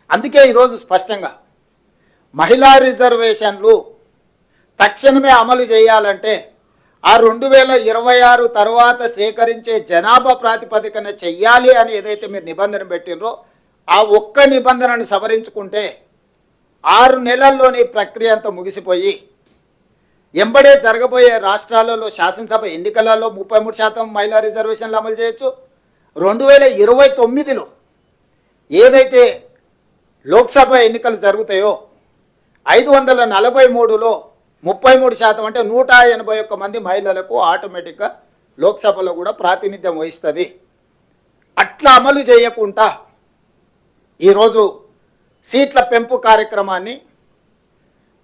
అందుకే ఈరోజు స్పష్టంగా మహిళా రిజర్వేషన్లు తక్షణమే అమలు చేయాలంటే ఆ 2026 తర్వాత సేకరించే జనాభా ప్రాతిపదికన చెయ్యాలి అని ఏదైతే మీరు నిబంధన పెట్టినరో ఆ ఒక్క నిబంధనను సవరించుకుంటే 6 నెలల్లోని ప్రక్రియ అంతా ముగిసిపోయి ఎంబడే జరగబోయే రాష్ట్రాలలో శాసనసభ ఎన్నికలలో 33% మహిళా రిజర్వేషన్లు అమలు చేయొచ్చు. 2029లో ఏదైతే లోక్సభ ఎన్నికలు జరుగుతాయో 543లో 33% అంటే 181 మంది మహిళలకు ఆటోమేటిక్గా లోక్సభలో కూడా ప్రాతినిధ్యం వహిస్తుంది. అట్లా అమలు చేయకుండా ఈరోజు సీట్ల పెంపు కార్యక్రమాన్ని,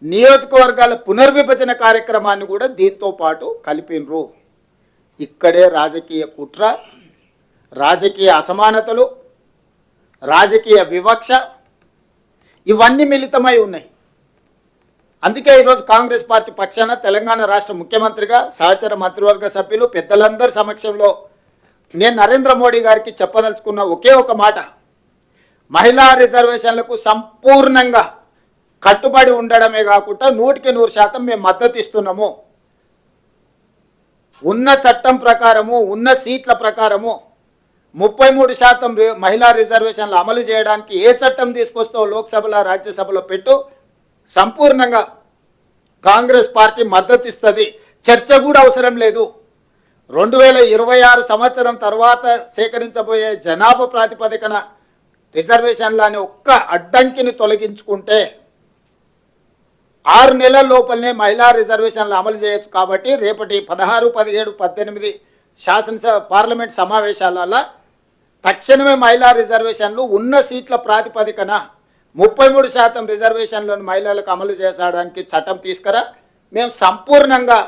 నియోజకవర్గాల పునర్విభజన కార్యక్రమాన్ని కూడా దీంతో పాటు కలిపినరు. ఇక్కడే రాజకీయ కుట్ర, రాజకీయ అసమానతలు, రాజకీయ వివక్ష ఇవన్నీ మిళితమై ఉన్నాయి. అందుకే ఈరోజు కాంగ్రెస్ పార్టీ పక్షాన తెలంగాణ రాష్ట్ర ముఖ్యమంత్రిగా సహచర మంత్రివర్గ సభ్యులు పెద్దలందరి సమక్షంలో నేను నరేంద్ర మోడీ గారికి చెప్పదలుచుకున్న ఒకే ఒక మాట, మహిళా రిజర్వేషన్లకు సంపూర్ణంగా కట్టుబడి ఉండడమే కాకుండా 100% మేము మద్దతు ఇస్తున్నాము. ఉన్న చట్టం ప్రకారము, ఉన్న సీట్ల ప్రకారము 33% మహిళా రిజర్వేషన్లు అమలు చేయడానికి ఏ చట్టం తీసుకొస్తావు లోక్సభలో రాజ్యసభలో పెట్టు, సంపూర్ణంగా కాంగ్రెస్ పార్టీ మద్దతు ఇస్తుంది. చర్చ కూడా అవసరం లేదు. 2026 సంవత్సరం తర్వాత సేకరించబోయే జనాభా ప్రాతిపదికన రిజర్వేషన్లు అనే ఒక్క అడ్డంకిని తొలగించుకుంటే 6 నెలల లోపలనే మహిళా రిజర్వేషన్లు అమలు చేయొచ్చు. కాబట్టి రేపటి 16, 17, 18 శాసనసభ పార్లమెంట్ సమావేశాలలో తక్షణమే మహిళా రిజర్వేషన్లు ఉన్న సీట్ల ప్రాతిపదికన 33% రిజర్వేషన్లను మహిళలకు అమలు చేసడానికి చట్టం తీసుకురా, మేము సంపూర్ణంగా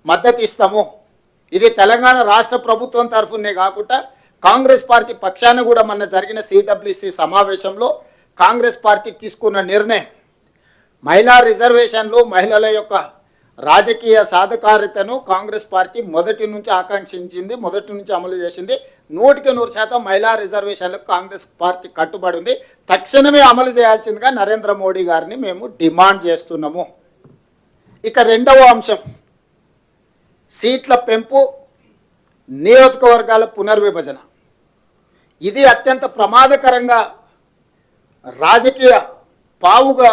మద్దతు ఇస్తాము. ఇది తెలంగాణ రాష్ట్ర ప్రభుత్వం తరఫునే కాకుండా కాంగ్రెస్ పార్టీ పక్షాన కూడా మొన్న జరిగిన సిడబ్ల్యూసి సమావేశంలో కాంగ్రెస్ పార్టీ తీసుకున్న నిర్ణయం. మహిళా రిజర్వేషన్లు, మహిళల యొక్క రాజకీయ సాధికారితను కాంగ్రెస్ పార్టీ మొదటి నుంచి ఆకాంక్షించింది, మొదటి నుంచి అమలు చేసింది. 100% మహిళా రిజర్వేషన్లకు కాంగ్రెస్ పార్టీ కట్టుబడి ఉంది. తక్షణమే అమలు చేయాల్సిందిగా నరేంద్ర మోడీ గారిని మేము డిమాండ్ చేస్తున్నాము. ఇక రెండవ అంశం సీట్ల పెంపు, నియోజకవర్గాల పునర్విభజన. ఇది అత్యంత ప్రమాదకరంగా రాజకీయ పావుగా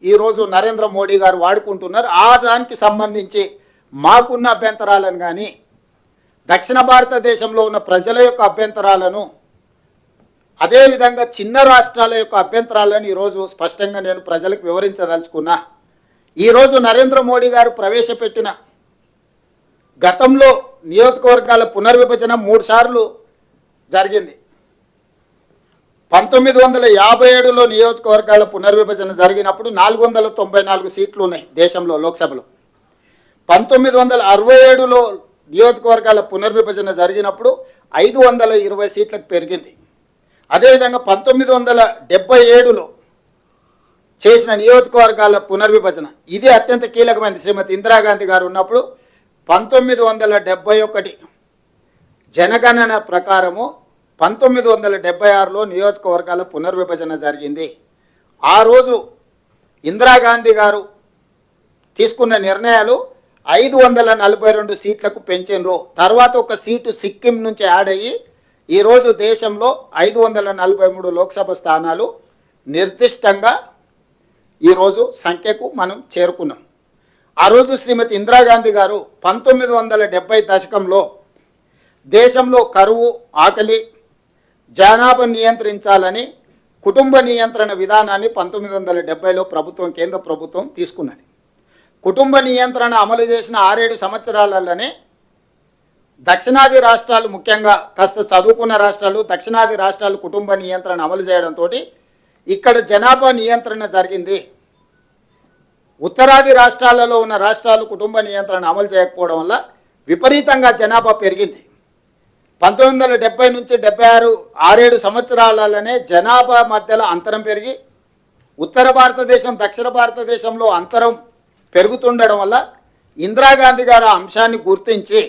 ఈరోజు నరేంద్ర మోడీ గారు వాడుకుంటున్నారు. ఆ దానికి సంబంధించి మాకున్న అభ్యంతరాలను కానీ, దక్షిణ భారతదేశంలో ఉన్న ప్రజల యొక్క అభ్యంతరాలను, అదేవిధంగా చిన్న రాష్ట్రాల యొక్క అభ్యంతరాలను ఈరోజు స్పష్టంగా నేను ప్రజలకు వివరించదలుచుకున్నా. ఈరోజు నరేంద్ర మోడీ గారు ప్రవేశపెట్టిన గతంలో నియోజకవర్గాల పునర్విభజన 3 సార్లు జరిగింది. 1957లో నియోజకవర్గాల పునర్విభజన జరిగినప్పుడు 494 సీట్లు ఉన్నాయి దేశంలో లోక్సభలో. 1967లో నియోజకవర్గాల పునర్విభజన జరిగినప్పుడు 520 సీట్లకు పెరిగింది. అదేవిధంగా 1977లో చేసిన నియోజకవర్గాల పునర్విభజన ఇది అత్యంత కీలకమైనది. శ్రీమతి ఇందిరాగాంధీ గారు ఉన్నప్పుడు 1971 జనగణన ప్రకారము 1976లో నియోజకవర్గాల పునర్విభజన జరిగింది. ఆ రోజు ఇందిరాగాంధీ గారు తీసుకున్న నిర్ణయాలు 542 సీట్లకు పెంచినరు. తర్వాత ఒక సీటు సిక్కిం నుంచి యాడ్ అయ్యి ఈరోజు దేశంలో 543 లోక్సభ స్థానాలు నిర్దిష్టంగా ఈరోజు సంఖ్యకు మనం చేరుకున్నాం. ఆ రోజు శ్రీమతి ఇందిరాగాంధీ గారు 1970 దశకంలో దేశంలో కరువు, ఆకలి, జనాభా నియంత్రించాలని కుటుంబ నియంత్రణ విధానాన్ని 1970లో ప్రభుత్వం, కేంద్ర ప్రభుత్వం తీసుకున్నది. కుటుంబ నియంత్రణ అమలు చేసిన 6-7 సంవత్సరాలలోనే దక్షిణాది రాష్ట్రాలు, ముఖ్యంగా కాస్త చదువుకున్న రాష్ట్రాలు, దక్షిణాది రాష్ట్రాలు కుటుంబ నియంత్రణ అమలు చేయడంతో ఇక్కడ జనాభా నియంత్రణ జరిగింది. ఉత్తరాది రాష్ట్రాలలో ఉన్న రాష్ట్రాలు కుటుంబ నియంత్రణ అమలు చేయకపోవడం వల్ల విపరీతంగా జనాభా పెరిగింది. 1970 నుంచి 76, 6-7 సంవత్సరాలలోనే జనాభా మధ్యలో అంతరం పెరిగి ఉత్తర భారతదేశం, దక్షిణ భారతదేశంలో అంతరం పెరుగుతుండడం వల్ల ఇందిరాగాంధీ గారు ఆ అంశాన్ని గుర్తించి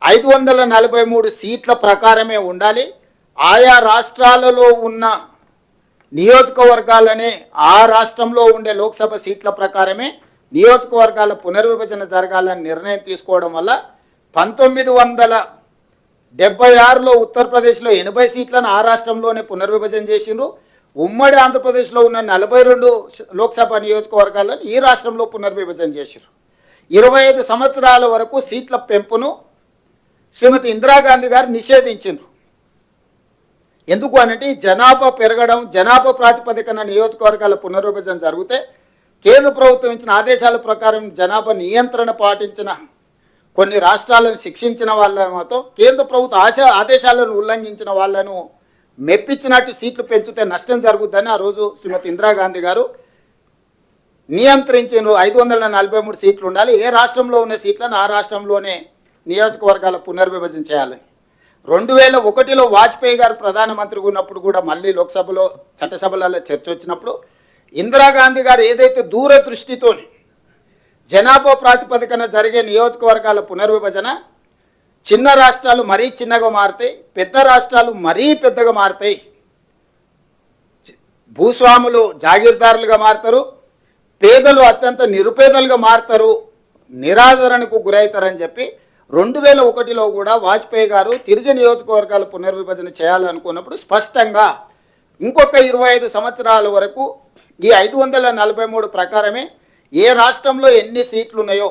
543 సీట్ల ప్రకారమే ఉండాలి, ఆయా రాష్ట్రాలలో ఉన్న నియోజకవర్గాలనే ఆ రాష్ట్రంలో ఉండే లోక్సభ సీట్ల ప్రకారమే నియోజకవర్గాల పునర్విభజన జరగాలని నిర్ణయం తీసుకోవడం వల్ల 1976లో ఉత్తరప్రదేశ్లో 80 సీట్లను ఆ రాష్ట్రంలోనే పునర్విభజన చేసిండ్రు. ఉమ్మడి ఆంధ్రప్రదేశ్లో ఉన్న 42 లోక్సభ నియోజకవర్గాలను ఈ రాష్ట్రంలో పునర్విభజన చేసిండ్రు. 25 సంవత్సరాల వరకు సీట్ల పెంపును శ్రీమతి ఇందిరాగాంధీ గారు నిషేధించిండ్రు. ఎందుకు అనంటే జనాభా పెరగడం, జనాభా ప్రాతిపదికన నియోజకవర్గాల పునర్విభజన జరిగితే కేంద్ర ప్రభుత్వం ఇచ్చిన ఆదేశాల ప్రకారం జనాభా నియంత్రణ పాటించిన కొన్ని రాష్ట్రాలను శిక్షించిన వాళ్ళతో కేంద్ర ప్రభుత్వ ఆదేశాలను ఉల్లంఘించిన వాళ్ళను మెప్పించినట్టు సీట్లు పెంచితే నష్టం జరుగుతుందని ఆ రోజు శ్రీమతి ఇందిరాగాంధీ గారు నియంత్రించిన 543 సీట్లు ఉండాలి, ఏ రాష్ట్రంలో ఉన్న సీట్లను ఆ రాష్ట్రంలోనే నియోజకవర్గాల పునర్విభజన చేయాలి. 2001లో వాజ్పేయి గారు ప్రధానమంత్రిగా ఉన్నప్పుడు కూడా మళ్ళీ లోక్సభలో చట్టసభలలో చర్చ వచ్చినప్పుడు ఇందిరాగాంధీ గారు ఏదైతే దూరదృష్టితో జనాభా ప్రాతిపదికన జరిగే నియోజకవర్గాల పునర్విభజన చిన్న రాష్ట్రాలు మరీ చిన్నగా మారుతాయి, పెద్ద రాష్ట్రాలు మరీ పెద్దగా మారుతాయి, భూస్వాములు జాగీర్దారులుగా మారుతారు, పేదలు అత్యంత నిరుపేదలుగా మారుతారు, నిరాదరణకు గురవుతారని చెప్పి 2001లో కూడా వాజ్పేయి గారు తిరిగి నియోజకవర్గాల పునర్విభజన చేయాలనుకున్నప్పుడు స్పష్టంగా ఇంకొక 25 సంవత్సరాల వరకు ఈ 543 ప్రకారమే ఏ రాష్ట్రంలో ఎన్ని సీట్లు ఉన్నాయో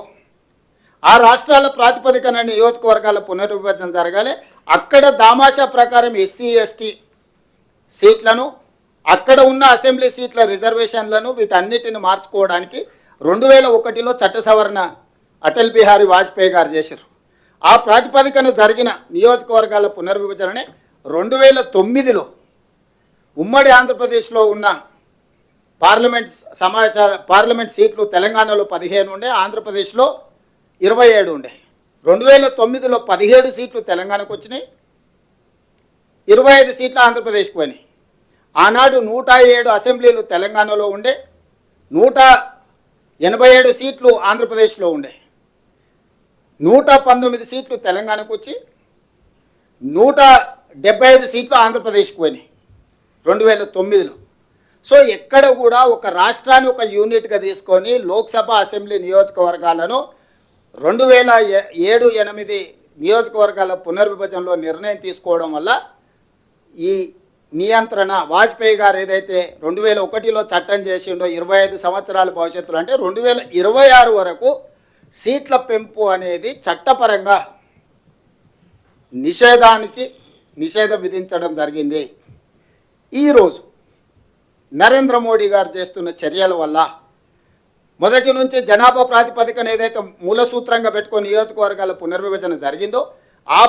ఆ రాష్ట్రాల ప్రాతిపదికన నియోజకవర్గాల పునర్విభజన జరగాలి. అక్కడ దామాషా ప్రకారం ఎస్సీ ఎస్టీ సీట్లను, అక్కడ ఉన్న అసెంబ్లీ సీట్ల రిజర్వేషన్లను వీటన్నిటిని మార్చుకోవడానికి 2001లో చట్ట సవరణ అటల్ బిహారీ వాజ్పేయి గారు చేశారు. ఆ ప్రాతిపదికన జరిగిన నియోజకవర్గాల పునర్విభజననే 2009లో ఉమ్మడి ఆంధ్రప్రదేశ్లో ఉన్న పార్లమెంట్ సీట్లు తెలంగాణలో 15 ఉండే, ఆంధ్రప్రదేశ్లో 27 ఉండే. 2009లో 17 సీట్లు తెలంగాణకు వచ్చినాయి, 25 సీట్లు ఆంధ్రప్రదేశ్కి పోయినాయి. ఆనాడు 107 అసెంబ్లీలు తెలంగాణలో ఉండే, 187 సీట్లు ఆంధ్రప్రదేశ్లో ఉండే, 119 సీట్లు తెలంగాణకు వచ్చి 175 సీట్లు ఆంధ్రప్రదేశ్కి పోయినాయి 2009లో. సో ఎక్కడ కూడా ఒక రాష్ట్రాన్ని ఒక యూనిట్గా తీసుకొని లోక్సభ అసెంబ్లీ నియోజకవర్గాలను 2007-8 నియోజకవర్గాల పునర్విభజనలో నిర్ణయం తీసుకోవడం వల్ల ఈ నియంత్రణ వాజ్పేయి గారు ఏదైతే 2001లో చట్టం చేసిండో 25 సంవత్సరాల భవిష్యత్తులో అంటే 2026 వరకు సీట్ల పెంపు అనేది చట్టపరంగా నిషేధం విధించడం జరిగింది. ఈరోజు నరేంద్ర మోడీ గారు చేస్తున్న చర్యల వల్ల మొదటి నుంచి జనాభా ప్రాతిపదికన ఏదైతే మూల సూత్రంగా పెట్టుకొని నియోజకవర్గాల పునర్విభజన జరిగిందో ఆ